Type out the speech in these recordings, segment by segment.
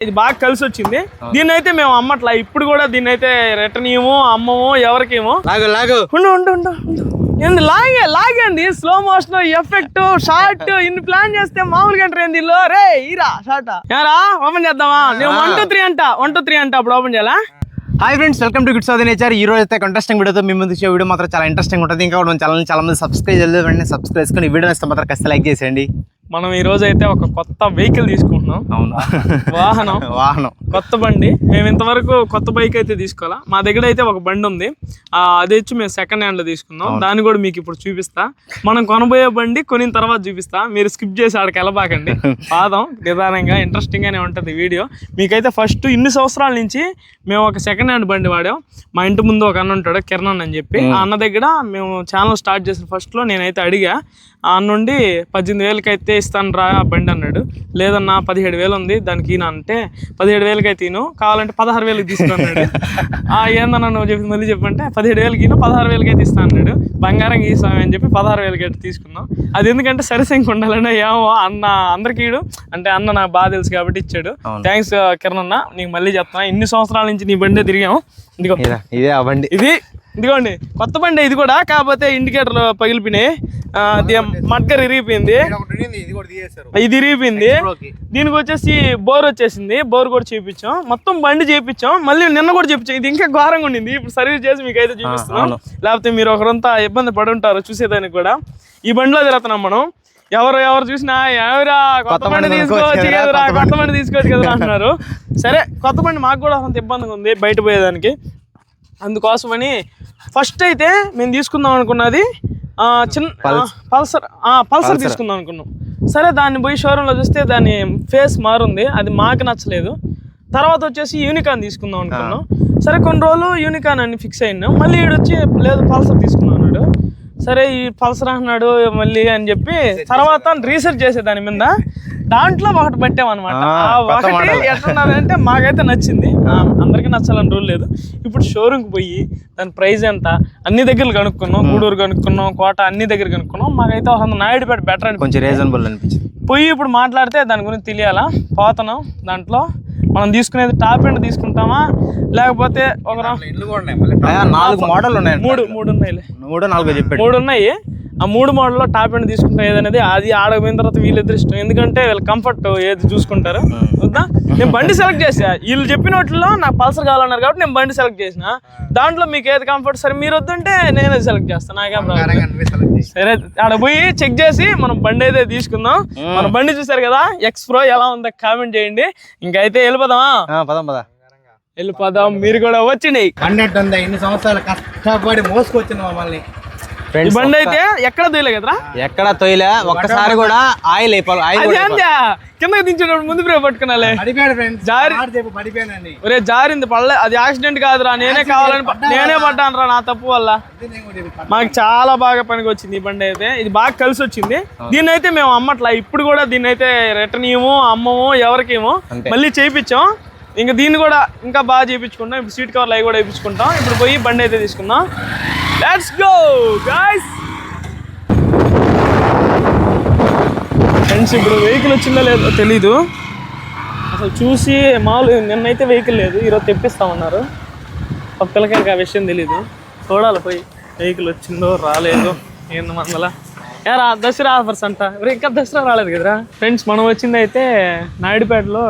ఇది బాగా కలిసి వచ్చింది. దీన్ని అయితే మేము అమ్మట్లా, ఇప్పుడు కూడా దీన్ని అయితే రిటర్న్ ఇవ్వము, అమ్మము, ఎవరికేమో. ఏంది లాగేంది స్లో మోషన్ ఎఫెక్ట్ షార్ట్ ఇన్ని ప్లాన్ చేస్తే మామూలుగా ఏంది రే ఈరా షార్ట్ యారా ఓపెన్ చేద్దామా? నేను 1 2 3 అంట 1 2 3 అంట అప్పుడు ఓపెన్ చేయాలా? Hi friends, welcome to goods of the nature. ఈ రోజు అయితే కంటెస్టింగ్ వీడియోతో మీ ముందు వీడియో మాత్రం చాలా ఇంట్రెస్టింగ్ ఉంటుంది. ఇంకా మన ఛానల్ చాలా మంది సబ్స్క్రైబ్ చేయలేదు, వెంటనే సబ్స్క్రైబ్ చేసుకొని ఈ వీడియో ఇస్తే మాత్రం ఖచ్చితంగా లైక్ చేసేయండి. మనం ఈ రోజు అయితే ఒక కొత్త వెహికల్ తీసుకుంటున్నాం. అవును, వాహనం కొత్త బండి. మేము ఇంతవరకు కొత్త బైక్ అయితే తీసుకోవాలా. మా దగ్గర అయితే ఒక బండి ఉంది, అది వచ్చి మేము సెకండ్ హ్యాండ్ లో తీసుకున్నాం. దాన్ని కూడా మీకు ఇప్పుడు చూపిస్తా. మనం కొనబోయే బండి కొనిన తర్వాత చూపిస్తా, మీరు స్కిప్ చేసి ఆడికి వెళ్ళబాకండి. పాదం నిదానంగా ఇంట్రెస్టింగ్ గానే ఉంటది వీడియో. మీకైతే ఫస్ట్ ఇన్ని సంవత్సరాల నుంచి మేము ఒక సెకండ్ హ్యాండ్ బండి వాడాం. మా ఇంటి ముందు ఒక అన్న ఉంటాడు, కిరణ్ అని చెప్పి. ఆ అన్న దగ్గర మేము ఛానల్ స్టార్ట్ చేసిన ఫస్ట్ లో నేనైతే అడిగా, ఆ నుండి 18,000కి అయితే ఇస్తాను రా బండి అన్నాడు. లేదన్నా 17,000 ఉంది దానికి ఈయన అంటే 17,000కి అయితే ఈను కావాలంటే 16,000కి తీసుకున్నాడు. ఏందన్నా నువ్వు చెప్పి మళ్ళీ చెప్పంటే 17,000కి ఈను 16,000కి అయితే ఇస్తాను అన్నాడు. బంగారం గీసామే అని చెప్పి 16,000కి అయితే తీసుకున్నాం. అది ఎందుకంటే సరిసంఖ్య ఉండాలంటే ఏమో అన్న అందరికి అంటే అన్న నాకు బాగా తెలుసు కాబట్టి ఇచ్చాడు. థ్యాంక్స్ కిరణ్ అన్న, నీకు మళ్ళీ చెప్తున్నా. ఇన్ని సంవత్సరాల నుంచి నీ బండి తిరిగాము. ఇదిగో ఇదే ఆ బండి, ఇదిగోండి కొత్త బండి ఇది కూడా. కాకపోతే ఇండికేటర్లు పగిలిపోయినాయి, మడ్గర్ ఇరిగిపోయింది, ఇది ఇరిగిపోయింది. దీనికి వచ్చేసి బోర్ వచ్చేసింది, బోర్ కూడా చేయించాం. మొత్తం బండి చేయించాం, మళ్ళీ నిన్న కూడా చేయించాం. ఇది ఇంకా ఘోరంగా ఉండింది. ఇప్పుడు సర్వీస్ చేసి మీకు అయితే చూపిస్తున్నాం, లేకపోతే మీరు ఒకరంతా ఇబ్బంది పడి ఉంటారు చూసేదానికి కూడా. ఈ బండిలో తిరుగుతున్నాం మనం. ఎవరు చూసినా ఎవరా కొత్త బండి తీసుకోవచ్చు కదరా, కొత్త బండి తీసుకోవచ్చు కదా అంటున్నారు. సరే, కొత్త బండి మాకు కూడా అంత ఇబ్బందిగా ఉంది బయట పోయేదానికి. అందుకోసమని ఫస్ట్ అయితే మేము తీసుకుందాం అనుకున్నది చిన్న పల్సర్ తీసుకుందాం అనుకున్నాం. సరే, దాన్ని పోయి షోరూంలో చూస్తే దాని ఫేస్ మారుంది, అది మాకు నచ్చలేదు. తర్వాత వచ్చేసి యూనికాన్ తీసుకుందాం అనుకున్నాం. సరే, కొన్ని రోజులు యూనికాన్ అని ఫిక్స్ అయినాం. మళ్ళీ వీడు వచ్చి లేదు పల్సర్ తీసుకుందాం అన్నాడు. సరే, ఈ పల్సర్ అన్నాడు మళ్ళీ అని చెప్పి తర్వాత రీసెర్చ్ చేసే దాని మీద దాంట్లో ఒకటి పెట్టామన్నమాట. ఒకటి ఎట్లున్నదంటే మాకైతే నచ్చింది, అందరికీ నచ్చాలని రూల్ లేదు. ఇప్పుడు షోరూమ్కి పోయి దాని ప్రైస్ ఎంత అన్ని దగ్గర కనుక్కున్నాం, గూడూరు కనుక్కున్నాం, కోట అన్ని దగ్గర కనుక్కున్నాం. మాకైతే ఒక నాయుడుపేట బెటర్ అని కొంచెం రీజనబుల్ అనిపించింది. పోయి ఇప్పుడు మాట్లాడితే దాని గురించి తెలియాలా. పోతున్నాం, దాంట్లో మనం తీసుకునేది టాప్ ఎండ్ తీసుకుంటామా లేకపోతే ఒక 4 మోడల్ ఉన్నాయి, 3 ఉన్నాయి. ఆ 3 మోడల్లో టాప్ ఎండ్ తీసుకుంటాం ఏదనేది అది ఆడకపోయిన తర్వాత వీళ్ళిద్దరు ఇష్టం. ఎందుకంటే వీళ్ళు కంఫర్ట్ ఏది చూసుకుంటారు. వద్దా, నేను బండి సెలెక్ట్ చేసా. వీళ్ళు చెప్పిన వాటిలో నాకు పల్సర్ కావాలన్నారు కాబట్టి నేను బండి సెలెక్ట్ చేసిన. దాంట్లో మీకు ఏది కంఫర్ట్ సరే మీరు వద్దంటే నేను అది సెలెక్ట్ చేస్తాను, నాకేం ప్రాబ్లం. సరే, ఆడ పోయి చెక్ చేసి మనం బండి అయితే తీసుకుందాం. మన బండి చూసారు కదా, ఎక్స్ ప్రో ఎలా ఉందో కామెంట్ చేయండి. ఇంకైతే వెళ్ళిపోదామా? వెళ్ళిపోదాం, మీరు కూడా వచ్చినాయి. ఇన్ని సంవత్సరాలు కష్టపడి మోసుకొచ్చింది మమ్మల్ని. ఈ బండి అయితే ఎక్కడ తోయలే కదరా, ఎక్కడ తోయలే. ఒక్కసారి కూడా ఆయిల్ కిందకి దించేటప్పుడు ముందు బ్రేక్ పట్టుకున్నాలే, జారింది పడలే. అది యాక్సిడెంట్ కాదురా, నేనే పడ్డాను రా, నా తప్పు వల్ల. మాకు చాలా బాగా పనికి వచ్చింది ఈ బండి అయితే. ఇది బాగా కలిసి వచ్చింది. దీన్ని అయితే మేము అమ్మట్లా, ఇప్పుడు కూడా దీన్ని అయితే రిటర్న్ ఇవ్వము, అమ్మము, ఎవరికేమో. మళ్ళీ చేయించాం. ఇంకా దీన్ని కూడా ఇంకా బాగా చేయించుకుంటాం. ఇప్పుడు సీట్ కవర్లు అవి కూడా వేయించుకుంటాం. ఇప్పుడు పోయి బండి అయితే తీసుకుందాం. Let's go guys. ఫ్రెండ్స్, ఇప్పుడు వెహికల్ వచ్చిందో లేదో తెలీదు అసలు. చూసి మామూలు నిన్నైతే వెహికల్ లేదు, ఈరోజు తెప్పిస్తామన్నారు. ఒక పిల్లకి ఇంకా ఆ విషయం తెలీదు. చూడాలి పోయి వెహికల్ వచ్చిందో రాలేదో ఏంది మందల. యారా దసరా ఆఫర్స్ అంట, ఇంకా దసరా రాలేదు కదరా. ఫ్రెండ్స్, మనం వచ్చింది అయితే నాయుడుపేటలో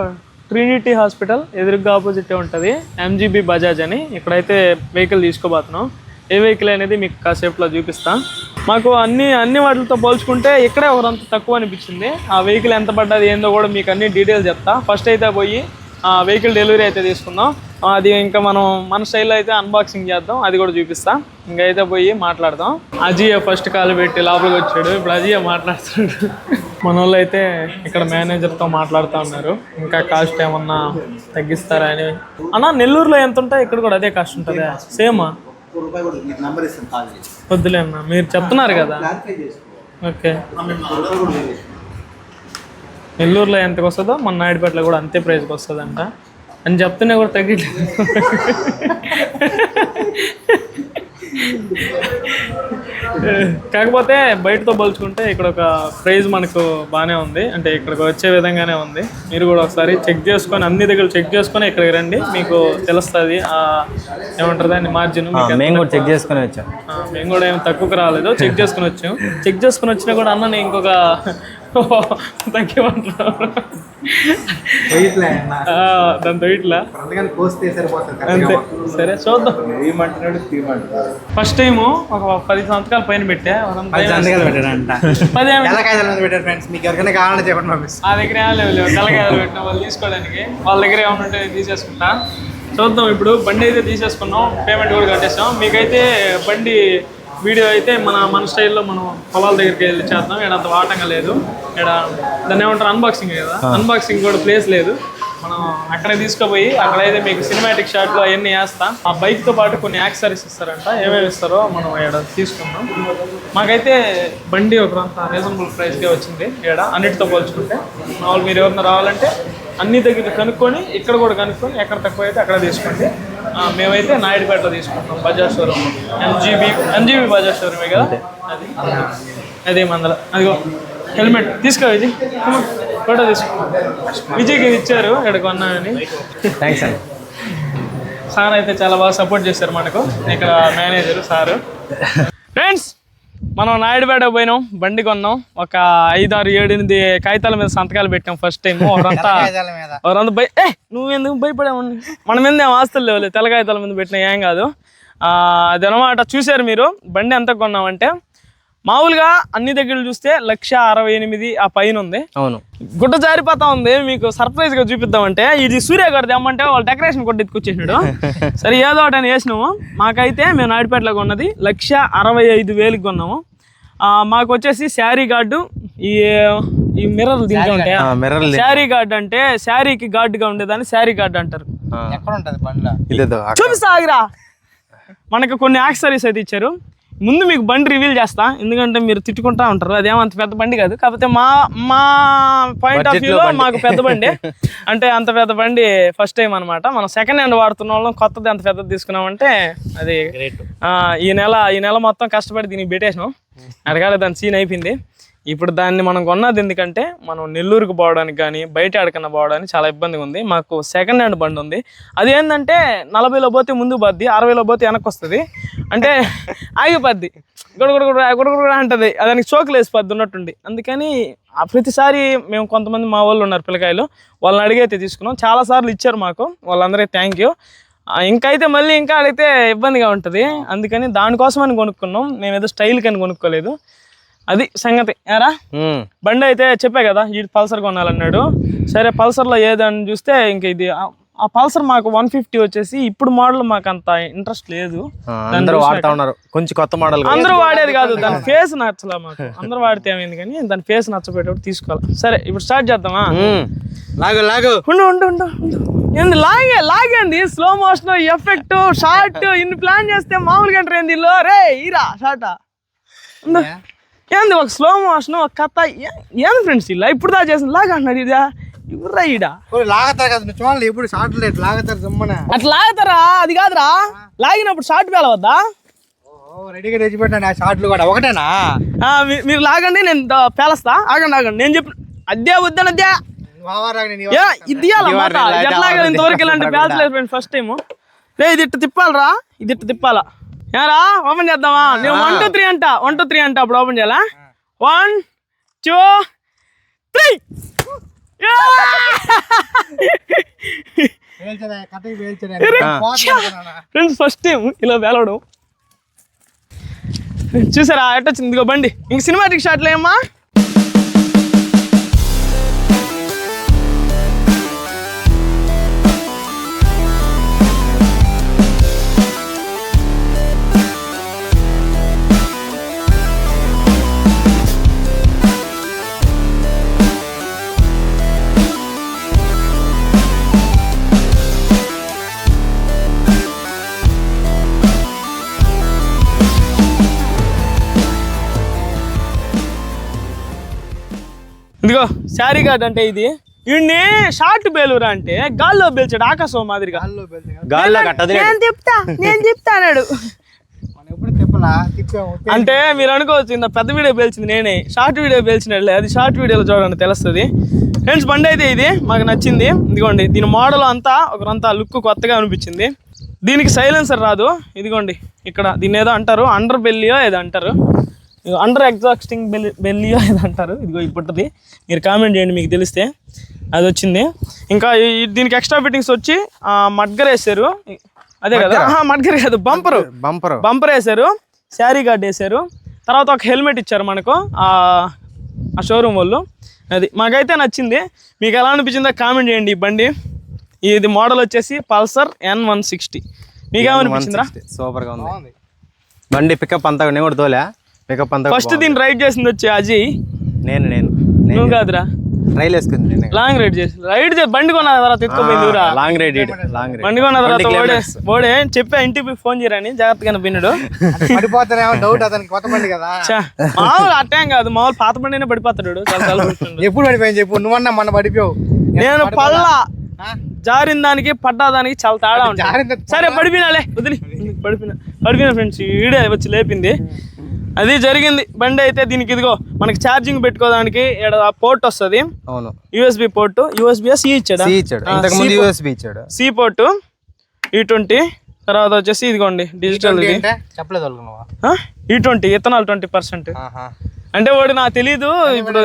ట్రినిటీ హాస్పిటల్ ఎదురుగా ఆపోజిట్ ఉంటుంది, ఎంజీబీ బజాజ్ అని. ఇక్కడైతే వెహికల్ తీసుకోబోతున్నాం. ఏ వెహికల్ అనేది మీకు కాసేపులో చూపిస్తా. మాకు అన్ని వాటితో పోల్చుకుంటే ఇక్కడే ఒకరంత తక్కువ అనిపించింది. ఆ వెహికల్ ఎంత పడ్డది ఏందో కూడా మీకు అన్ని డీటెయిల్స్ చెప్తా. ఫస్ట్ అయితే పోయి వెహికల్ డెలివరీ అయితే తీసుకుందాం. అది ఇంకా మనం మన స్టైల్లో అయితే అన్బాక్సింగ్ చేద్దాం, అది కూడా చూపిస్తా. ఇంకైతే పోయి మాట్లాడదాం. అజయ్ ఫస్ట్ కాల్ పెట్టి లోపలికి వచ్చాడు, ఇప్పుడు అజయ్ మాట్లాడుతున్నాడు. మన వాళ్ళు అయితే ఇక్కడ మేనేజర్తో మాట్లాడుతూ ఉన్నారు. ఇంకా కాస్ట్ ఏమన్నా తగ్గిస్తారా అని. అన్న, నెల్లూరులో ఎంత ఉంటాయి, ఇక్కడ కూడా అదే కాస్ట్ ఉంటుందా? సేమా? వద్దులే అన్న, మీరు చెప్తున్నారు కదా. ఓకే, నెల్లూరులో ఎంతకు వస్తుందో మన నాయుడుపేటలో కూడా అంతే ప్రైస్కి వస్తుందంట అని చెప్తూనే కూడా తగ్గట్లేదు. కాకపోతే బయటతో పోల్చుకుంటే ఇక్కడ ఒక ప్రైజ్ మనకు బాగానే ఉంది, అంటే ఇక్కడికి వచ్చే విధంగానే ఉంది. మీరు కూడా ఒకసారి చెక్ చేసుకొని అన్ని దగ్గర చెక్ చేసుకొని ఇక్కడికి రండి, మీకు తెలుస్తుంది ఏమంటారు దాన్ని మార్జిన్. మేము కూడా చెక్ చేసుకుని వచ్చాం, మేము కూడా ఏం తక్కువకి రాలేదు, చెక్ చేసుకుని వచ్చాం. చెక్ చేసుకుని వచ్చినా కూడా అన్నని ఇంకొక తగ్గమంటున్నారు దాంతో ఇట్లా అంతే. సరే చూద్దాం. ఫస్ట్ టైము ఒక 10 సంతకాల పైన పెట్టా, 10 ఆ దగ్గర ఏం లేవు తెల్లకాయలు పెట్టిన వాళ్ళు తీసుకోవడానికి, వాళ్ళ దగ్గర ఏమైనా ఉంటే తీసేసుకుంటా. చూద్దాం. ఇప్పుడు బండి అయితే తీసేసుకున్నాం, పేమెంట్ కూడా కట్టేసాం. మీకైతే బండి వీడియో అయితే మన స్టైల్లో మనం పొలాల దగ్గరికి వెళ్ళి చేద్దాం. ఇక్కడ అంత వాటంగా లేదు, ఇక్కడ దాన్ని ఏమంటారు అన్బాక్సింగ్ కదా, అన్బాక్సింగ్ కూడా ప్లేస్ లేదు. మనం అక్కడే తీసుకుపోయి అక్కడైతే మీకు సినిమాటిక్ షాట్లో అవన్నీ వేస్తాం. ఆ బైక్తో పాటు కొన్ని యాక్సెసరీస్ ఇస్తారంట, ఏమేమి ఇస్తారో మనం ఇక్కడ తీసుకుందాం. మాకైతే బండి ఒక రీజనబుల్ ప్రైస్కే వచ్చింది ఇక్కడ అన్నిటితో పోల్చుకుంటే. మామూలు మీరు ఎవరైనా రావాలంటే అన్ని దగ్గర కనుక్కొని ఇక్కడ కూడా కనుక్కొని ఎక్కడ తక్కువ అయితే అక్కడ తీసుకోండి. మేమైతే నాయుడుపేటలో తీసుకుంటాం, బజాజ్ షోరూమ్, ఎంజీబీ బజాజ్ షోరూమే కదా అది. అదే మందల అదిగో హెల్మెట్ తీసుకో విజయ్, ఫోటో తీసుకో. విజయ్కి ఇచ్చారు ఇక్కడ కొన్నామని. థ్యాంక్స్ అండి. సార్ అయితే చాలా బాగా సపోర్ట్ చేశారు మనకు, ఇక్కడ మేనేజర్ సారు. ఫ్రెండ్స్ మనం నాయుడుపేట పోయినాం, బండి కొన్నాం. ఒక 5, 6, 7, 8 కాగితాల మీద సంతకాలు పెట్టాం ఫస్ట్ టైం. ఎవరంతా నువ్వెందుకు భయపడాము, మన మీద ఏం ఆస్తులు లేవు, తెల్ల కాగితాల మీద పెట్టినా ఏం కాదు. అదనమాట. చూసారు మీరు బండి ఎంత కొన్నామంటే, మామూలుగా అన్ని దగ్గర చూస్తే 1,68,000 ఆ పైన ఉంది. అవును, గుడ్డ జారిపోతా ఉంది. మీకు సర్ప్రైజ్ గా చూపిద్దామంటే, ఇది సూర్య గారు తెమ్మంటే వాళ్ళు డెకరేషన్ గుడ్డ ఎత్తుకొచ్చేసినాడు. సరే ఏదో ఒకటి అని వేసినాము. మాకైతే మేము నాయుడుపేటలో కొన్నది 1,65,000కి కొన్నాము. మాకు వచ్చేసి శారీ గార్డు, ఈ మిర్రర్లు దీంట్లో ఉంటాయి. శారీ గార్డ్ అంటే శారీకి గార్డుగా ఉండేదాన్ని శారీ గార్డ్ అంటారు. చూపిస్తా ఆగిరా. మనకు కొన్ని యాక్సెసరీస్ అయితే ఇచ్చారు. ముందు మీకు బండి రివీల్ చేస్తా, ఎందుకంటే మీరు తిట్టుకుంటా ఉంటారు. అదేమంత పెద్ద బండి కాదు, కాకపోతే మా పాయింట్ ఆఫ్ వ్యూలో మాకు పెద్ద బండి. అంటే అంత పెద్ద బండి ఫస్ట్ టైం అనమాట. మనం సెకండ్ హ్యాండ్ వాడుతున్న వాళ్ళం, కొత్తది అంత పెద్దది తీసుకున్నామంటే అది ఈ నెల మొత్తం కష్టపడి దీనికి పెట్టేసినాం. అడగాలి, దాని సీన్ అయిపోయింది. ఇప్పుడు దాన్ని మనం కొన్నది ఎందుకంటే మనం నెల్లూరుకు పోవడానికి కానీ బయట ఎక్కడికన్నా పోవడానికి చాలా ఇబ్బందిగా ఉంది. మాకు సెకండ్ హ్యాండ్ బండి ఉంది. అది ఏంటంటే 40లో పోతే ముందు పోద్ది, 60లో పోతే వెనక్కి వస్తుంది. అంటే ఆగిపోద్ది, గుడగుడ అంటది, దానికి చోకులు వేసిపోద్ది ఉన్నట్టుండి. అందుకని ప్రతిసారి మేము కొంతమంది మా వాళ్ళు ఉన్నారు పిల్లకాయలు, వాళ్ళని అడిగైతే తీసుకున్నాం. చాలాసార్లు ఇచ్చారు మాకు, వాళ్ళందరికీ థ్యాంక్ యూ. ఇంకైతే మళ్ళీ ఇంకా అడిగితే ఇబ్బందిగా ఉంటుంది, అందుకని దానికోసమని కొనుక్కున్నాం. మేము ఏదో స్టైల్ కని కొనుక్కోలేదు. అది సంగతి. ఏరా బండి అయితే చెప్పా కదా, ఈ పల్సర్ కొనాలన్నాడు. సరే పల్సర్లో ఏదని చూస్తే ఇంక ఇది ఆ పల్సర్ మాకు 150 వచ్చేసి ఇప్పుడు మోడల్ మాకు అంత ఇంట్రెస్ట్ లేదు. కొంచెం కొత్త మోడల్ అందరూ వాడేది కాదు, దాని ఫేస్ నచ్చలే మాకు. అందరూ వాడితే ఏమైంది కానీ దాని ఫేస్ నచ్చబెట్టేప్పుడు తీసుకోవాలి. సరే ఇప్పుడు స్టార్ట్ చేద్దామా? ఉండు ఏంది లాగేంది, స్లో మోషన్, ఎఫెక్ట్, షార్ట్ ఇన్ని ప్లాన్ చేస్తే మామూలుగా ఎంటర్ ఏంది రే ఈరా షార్టా ఏంది, ఒక స్లో మోషన్, ఒక కథ ఏంది ఫ్రెండ్స్ ఇలా ఇప్పుడు దా చేసింది లాగా అన్నాడు. ఇదా ఇవ్వరా ఈడ లాగతారు కదా చూడాలి, ఇప్పుడు షార్ట్ లాగతారు జమ్మన అట్లా లాగతారా? అది కాదురా, లాగినప్పుడు షార్ట్ పేలవద్దా? రెడీగా తెచ్చిపెట్టాను ఆ షార్ట్లు కూడా ఒకటేనా? మీరు లాగండి, నేను పేలస్తా. ఆగండి నేను చెప్పి అద్దే వద్దనద్దే ఇది ఇంతవరకు ఇలాంటి పేల్చలేదు ఫ్రెండ్స్, ఫస్ట్ టైం. రే ఇది ఇట్టు తిప్పాలరా, ఇది ఇట్టు తిప్పాలా. ఏరా ఓపెన్ చేద్దామా? నేను 1, 2, 3 అంట, 1, 2, 3 అంట. అప్పుడు ఓపెన్ చేయాలా? 1, 2, 3. ఫ్రెండ్స్ ఫస్ట్ టైం ఇలా వేలవడం చూసారా ఎట్టొచ్చింది. ఇదిగో బండి. ఇంక సినిమాటిక్ షాట్లో ఏమ్మా ఇదిగో శారీ గార్డ్ అంటే ఇది. వీడిని షార్ట్ బేలురా అంటే గాల్లో బేల్చాడు, ఆకాశం మాదిరిగా. నేను చెప్తా అన్నాడు. అంటే మీరు అనుకోవచ్చు ఇంత పెద్ద వీడియో పేల్చింది నేనే, షార్ట్ వీడియో పేల్చినట్లే, అది షార్ట్ వీడియోలో చూడండి తెలుస్తుంది. ఫ్రెండ్స్ బండి అయితే ఇది మాకు నచ్చింది. ఇదిగోండి దీని మోడల్ అంతా ఒకరంతా లుక్ కొత్తగా అనిపించింది. దీనికి సైలెన్సర్ రాదు. ఇదిగోండి ఇక్కడ దీన్ని ఏదో అంటారు, అండర్ బెల్లియో ఏదో అంటారు, అండర్ ఎగ్జాస్టింగ్ బెల్లియో ఏదో అంటారు. ఇదిగో ఇప్పుడుది, మీరు కామెంట్ చేయండి మీకు తెలిస్తే. అది వచ్చింది. ఇంకా దీనికి ఎక్స్ట్రా ఫిట్టింగ్స్ వచ్చి మడ్గర్ వేసారు, అదే కదా, మడ్గర్ కాదు, బంపర్ వేసారు, శారీ గార్డ్ వేసారు, తర్వాత ఒక హెల్మెట్ ఇచ్చారు మనకు ఆ షోరూమ్ వాళ్ళు. అది మాకైతే నచ్చింది. మీకు ఎలా అనిపించిందో కామెంట్ చేయండి. ఈ బండి ఇది మోడల్ వచ్చేసి పల్సర్ N160. మీకేమనిపించిందిరా? సూపర్గా ఉంది బండి. పికప్ అంతా నేను కూడా తోలే, పికప్ అంతా. ఫస్ట్ దీన్ని రైడ్ చేసింది వచ్చి అజయ్. నేను నువ్వు కాదురా, రైల్ వేసుకుంది. లాంగ్ రైడ్ చేసి బండి కొన్న తర్వాత ఎత్తుకోపోయింది. లాంగ్ రైడ్ బండి కొన్న తర్వాత ఓడే చెప్పా ఇంటికి ఫోన్ చేయరని, జాగ్రత్తగా బిన్నుడు డౌట్ అతనికి కొత్త బండి కదా. మామూలు అట్టేం కాదు, మామూలు పాత బండినే పడిపోతాడు. చాలా ఎప్పుడు పడిపోయింది చెప్పు, నువ్వన్నా మన పడిపోయావు. నేను పల్లా జారిన దానికి పడ్డా దానికి చాలా తేడా ఉంటుంది. సరే పడిపోయినాలే, వదిలి పడిపోయినా ఫ్రెండ్స్. ఈడే వచ్చి లేపింది, అది జరిగింది. బండి అయితే దీనికి ఇదిగో మనకి ఛార్జింగ్ పెట్టుకోవడానికి పోర్ట్ వస్తుంది. అవును, యూఎస్బి పోర్ట్. యూఎస్బి సి ఇచ్చాడు, సి పోర్ట్ E20. తర్వాత వచ్చేసి ఇదిగోండి డిజిటల్ E20 ఇథనాల్ 20%. అంటే వాడు నాకు తెలీదు, ఇప్పుడు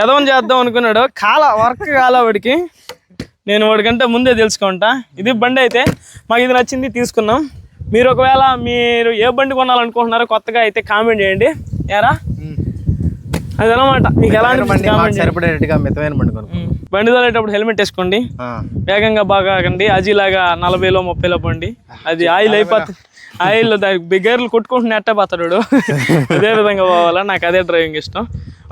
ఎదవని చేద్దాం అనుకున్నాడు, వర్క్ వాడికి. నేను వాడికంటే ముందే తెలుసుకుంటా. ఇది బండి అయితే మాకు ఇది నచ్చింది, తీసుకున్నాం. మీరు ఒకవేళ మీరు ఏ బండి కొనాలనుకుంటున్నారో కొత్తగా అయితే కామెంట్ చేయండి. ఏరా అదనమాట, మీకు ఎలా బండి తోలేటప్పుడు హెల్మెట్ వేసుకోండి, వేగంగా బాగా ఆగండి. అజీలాగా 40లో 30లో బండి, అది ఆయిల్ అయిపోతుంది. ఆయిల్ దానికి గేర్లు కొట్టుకుంటున్న ఎట్టే పోతాడు. అదే విధంగా పోవాలా, నాకు అదే డ్రైవింగ్ ఇష్టం.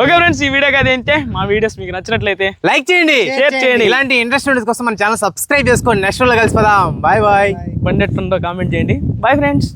ఓకే ఫ్రెండ్స్, ఈ వీడియోకి అదేంటే మా వీడియోస్ మీకు నచ్చినట్లయితే లైక్ చేయండి, షేర్ చేయండి. ఇలాంటి ఇంట్రెస్ట్ వీడియోస్ కోసం మన ఛానల్ సబ్స్క్రైబ్ చేసుకోండి. నెక్స్ట్ వీడియోలో కలిసిపోదాం. Bye bye. బండి ఎట్లుందో కామెంట్ చేయండి. Bye friends.